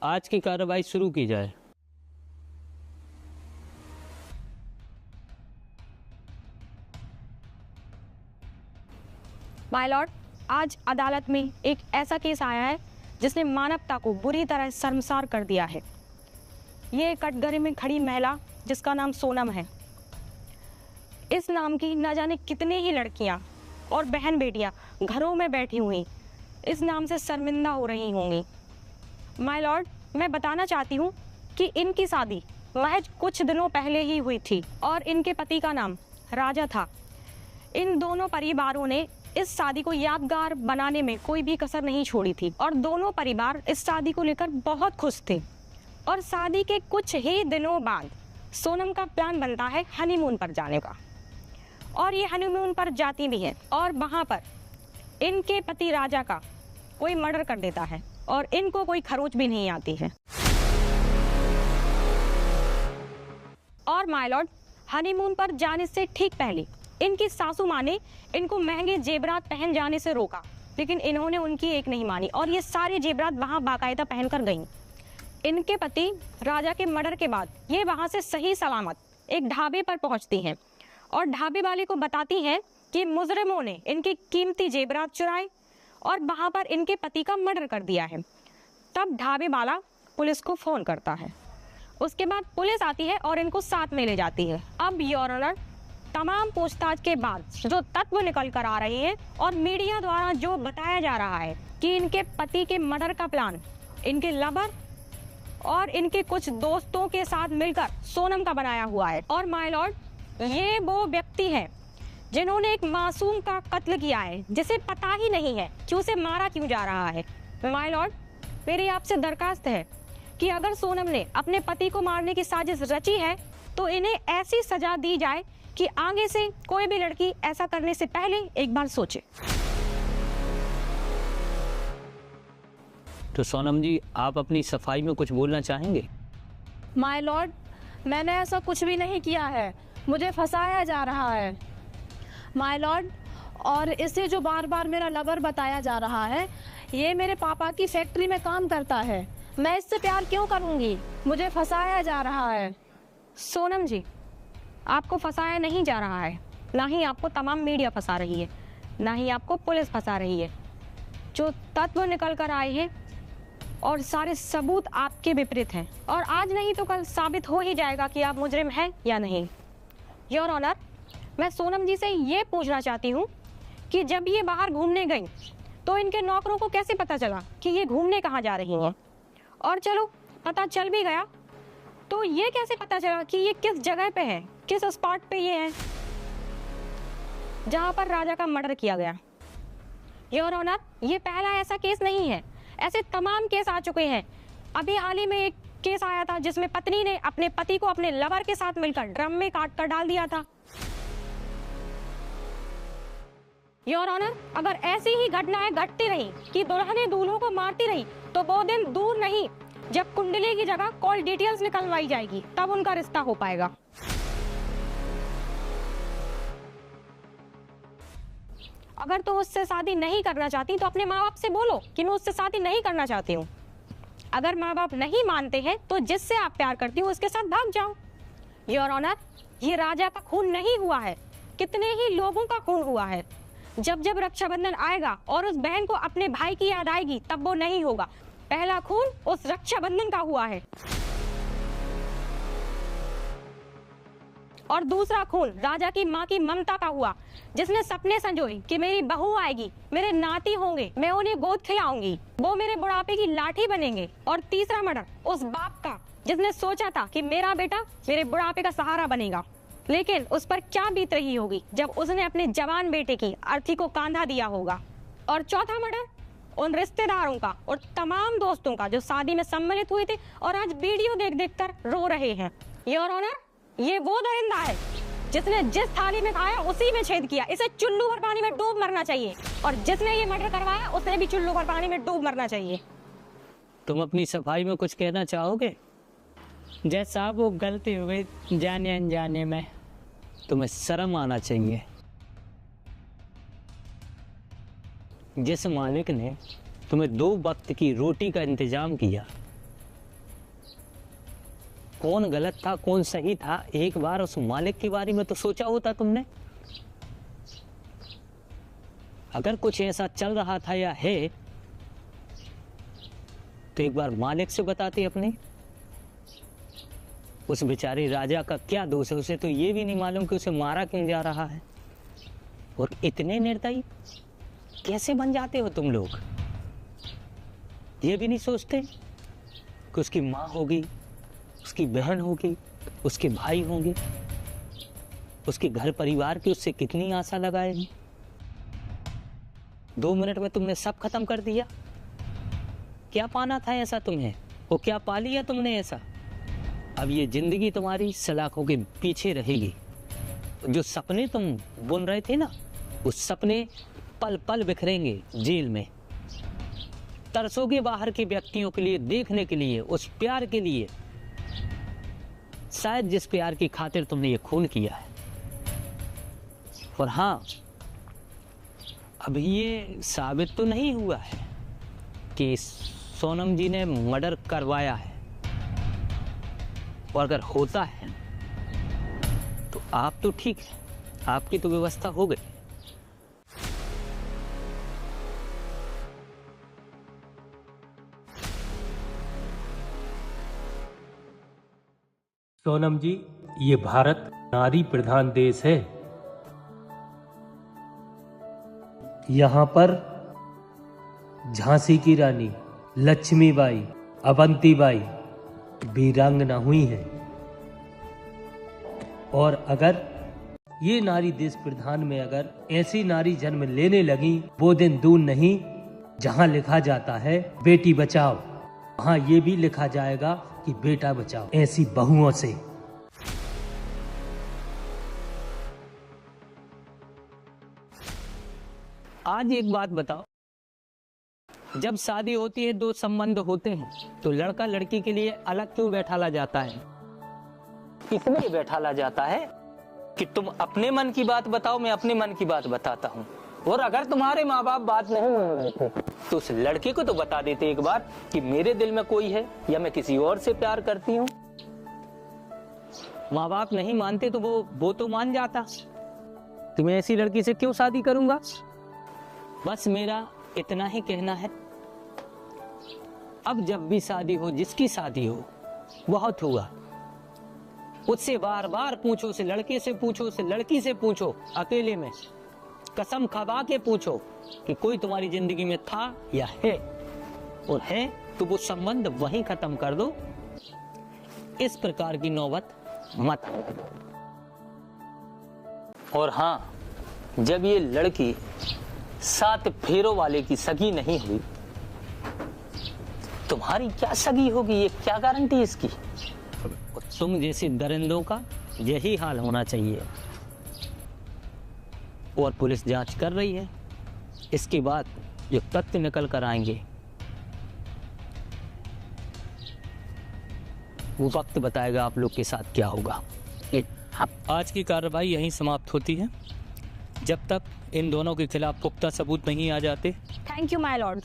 आज की कार्रवाई शुरू की जाए। माय लॉर्ड, आज अदालत में एक ऐसा केस आया है जिसने मानवता को बुरी तरह शर्मसार कर दिया है। ये कटघरे में खड़ी महिला जिसका नाम सोनम है, इस नाम की न जाने कितने ही लड़कियां और बहन बेटियां घरों में बैठी हुई इस नाम से शर्मिंदा हो रही होंगी। माय लॉर्ड, मैं बताना चाहती हूँ कि इनकी शादी महज कुछ दिनों पहले ही हुई थी और इनके पति का नाम राजा था। इन दोनों परिवारों ने इस शादी को यादगार बनाने में कोई भी कसर नहीं छोड़ी थी और दोनों परिवार इस शादी को लेकर बहुत खुश थे। और शादी के कुछ ही दिनों बाद सोनम का प्लान बनता है हनीमून पर जाने का, और ये हनीमून पर जाती भी है और वहाँ पर इनके पति राजा का कोई मर्डर कर देता है और इनको कोई खरोच भी नहीं आती है। और माय लॉर्ड, हनीमून पर जाने से ठीक पहले इनकी सासू माँ ने इनको महंगे जेवरात पहन जाने से रोका, लेकिन इन्होंने उनकी एक नहीं मानी और ये सारे जेवरात वहाँ बाकायदा पहनकर गईं। इनके पति राजा के मर्डर के बाद ये वहाँ से सही सलामत एक ढाबे पर पहुँचती हैं और ढाबे वाले को बताती हैं कि मुजरिमों ने इनके कीमती जेवरात चुराए और वहाँ पर इनके पति का मर्डर कर दिया है। तब ढाबे वाला पुलिस को फ़ोन करता है। उसके बाद पुलिस आती है और इनको साथ में ले जाती है। अब योर ऑनर, तमाम पूछताछ के बाद जो तत्व निकल कर आ रहे हैं और मीडिया द्वारा जो बताया जा रहा है कि इनके पति के मर्डर का प्लान इनके लवर और इनके कुछ दोस्तों के साथ मिलकर सोनम का बनाया हुआ है। और माय लॉर्ड, ये वो व्यक्ति हैं जिन्होंने एक मासूम का कत्ल किया है जिसे पता ही नहीं है कि उसे मारा क्यों जा रहा है। माय लॉर्ड, मेरी आपसे दरखास्त है कि अगर सोनम ने अपने पति को मारने की साजिश रची है तो इन्हें ऐसी सजा दी जाए कि आगे से कोई भी लड़की ऐसा करने से पहले एक बार सोचे। तो सोनम जी, आप अपनी सफाई में कुछ बोलना चाहेंगे? माय लॉर्ड, मैंने ऐसा कुछ भी नहीं किया है, मुझे फंसाया जा रहा है माय लॉर्ड। और इसे जो बार बार मेरा लवर बताया जा रहा है, ये मेरे पापा की फैक्ट्री में काम करता है। मैं इससे प्यार क्यों करूंगी? मुझे फंसाया जा रहा है। सोनम जी, आपको फंसाया नहीं जा रहा है, ना ही आपको तमाम मीडिया फंसा रही है, ना ही आपको पुलिस फंसा रही है। जो तत्व निकल कर आए हैं और सारे सबूत आपके विपरीत हैं और आज नहीं तो कल साबित हो ही जाएगा कि आप मुजरिम हैं या नहीं। योर ऑनर, मैं सोनम जी से ये पूछना चाहती हूँ कि जब ये बाहर घूमने गई तो इनके नौकरों को कैसे पता चला कि ये घूमने कहाँ जा रही हैं? और चलो पता चल भी गया तो ये कैसे पता चला कि ये किस जगह पे है, किस स्पॉट पे ये है जहाँ पर राजा का मर्डर किया गया? योर ऑनर, ये पहला ऐसा केस नहीं है, ऐसे तमाम केस आ चुके हैं। अभी हाल ही में एक केस आया था जिसमें पत्नी ने अपने पति को अपने लवर के साथ मिलकर ड्रम में काट कर डाल दिया था। योर ऑनर, अगर ऐसी ही घटनाएं घटती रही कि दुल्हनें दूल्हों को मारती रही तो वो दिन दूर नहीं जब कुंडली की जगह कॉल डिटेल्स निकलवाई जाएगी, तब उनका रिश्ता हो पाएगा। अगर तो उससे शादी नहीं करना चाहती तो अपने माँ बाप से बोलो कि मैं उससे शादी नहीं करना चाहती हूँ। अगर माँ बाप नहीं मानते हैं तो जिससे आप प्यार करती हो उसके साथ भाग जाओ। योर ऑनर, ये राजा का खून नहीं हुआ है, कितने ही लोगों का खून हुआ है। जब जब रक्षाबंधन आएगा और उस बहन को अपने भाई की याद आएगी तब वो नहीं होगा। पहला खून उस रक्षाबंधन का हुआ है और दूसरा खून राजा की माँ की ममता का हुआ, जिसने सपने संजोए कि मेरी बहू आएगी, मेरे नाती होंगे, मैं उन्हें गोद खिलाऊंगी, वो मेरे बुढ़ापे की लाठी बनेंगे। और तीसरा मर्डर उस बाप का जिसने सोचा था कि मेरा बेटा मेरे बुढ़ापे का सहारा बनेगा, लेकिन उस पर क्या बीत रही होगी जब उसने अपने जवान बेटे की अर्थी को कांधा दिया होगा। और चौथा मर्डर उन रिश्तेदारों का और तमाम दोस्तों का जो शादी में सम्मिलित हुए थे और आज वीडियो देख देख कर रो रहे हैं। योर ऑनर, ये वो दरिंदा है जिसने जिस थाली में खाया उसी में छेद किया। इसे चुल्लू भर पानी में डूब मरना चाहिए और जिसने ये मर्डर करवाया उसे भी चुल्लू भर पानी में डूब मरना चाहिए। तुम अपनी सफाई में कुछ कहना चाहोगे? जैसा वो गलती हो गई जाने अनजाने में, तुम्हें शर्म आना चाहिए। जिस मालिक ने तुम्हें 2 वक्त की रोटी का इंतजाम किया कौन गलत था कौन सही था, एक बार उस मालिक के बारे में तो सोचा होता तुमने? अगर कुछ ऐसा चल रहा था या है तो एक बार मालिक से बताते अपने। उस बेचारे राजा का क्या दोष है? उसे तो ये भी नहीं मालूम कि उसे मारा क्यों जा रहा है। और इतने निर्दयी कैसे बन जाते हो तुम लोग? ये भी नहीं सोचते कि उसकी माँ होगी, उसकी बहन होगी, उसके भाई होंगे, उसके घर परिवार की उससे कितनी आशा लगाएगी। 2 मिनट में तुमने सब खत्म कर दिया। क्या पाना था ऐसा तुम्हें? वो क्या पा लिया तुमने ऐसा? अब ये जिंदगी तुम्हारी सलाखों के पीछे रहेगी। जो सपने तुम बुन रहे थे ना, वो सपने पल पल बिखरेंगे जेल में। तरसोगे बाहर के व्यक्तियों के लिए, देखने के लिए, उस प्यार के लिए, शायद जिस प्यार की खातिर तुमने ये खून किया है। और हाँ, अभी ये साबित तो नहीं हुआ है कि सोनम जी ने मर्डर करवाया है, और अगर होता है तो आप तो ठीक है, आपकी तो व्यवस्था हो गई। सोनम जी, ये भारत नारी प्रधान देश है। यहाँ पर झांसी की रानी लक्ष्मीबाई, अवंतीबाई वीरांगना हुई हैं। और अगर ये नारी देश प्रधान में अगर ऐसी नारी जन्म लेने लगी, वो दिन दूर नहीं जहाँ लिखा जाता है बेटी बचाओ, वहाँ ये भी लिखा जाएगा कि बेटा बचाओ ऐसी बहुओं से। आज एक बात बताओ, जब शादी होती है, 2 संबंध होते हैं, तो लड़का लड़की के लिए अलग क्यों बैठाला जाता है? इसलिए बैठाला जाता है कि तुम अपने मन की बात बताओ, मैं अपने मन की बात बताता हूँ। और अगर तुम्हारे माँ बाप बात नहीं मान रहे थे तो उस लड़के को तो बता देते एक बार कि मेरे दिल में कोई है या मैं किसी और से प्यार करती हूँ। माँ बाप नहीं मानते तो वो तो मान जाता। तुम्हें ऐसी लड़की से क्यों शादी करूंगा? बस मेरा इतना ही कहना है। अब जब भी शादी हो, जिसकी शादी हो, बहुत हुआ। उससे बार बार पूछो, उस लड़के से पूछो, उस लड़की से पूछो, अकेले में कसम खा के पूछो कि कोई तुम्हारी जिंदगी में था या है, और है तो वो संबंध वहीं खत्म कर दो। इस प्रकार की नौबत मत। और हाँ, जब ये लड़की 7 फेरों वाले की सगी नहीं हुई, तुम्हारी क्या सगी होगी? ये क्या गारंटी इसकी? तुम जैसे दरिंदों का यही हाल होना चाहिए। और पुलिस जांच कर रही है, इसके बाद जो तथ्य निकल कर आएंगे वो वक्त बताएगा आप लोग के साथ क्या होगा। आज की कार्रवाई यहीं समाप्त होती है, जब तक इन दोनों के खिलाफ पुख्ता सबूत नहीं आ जाते। Thank you my Lord.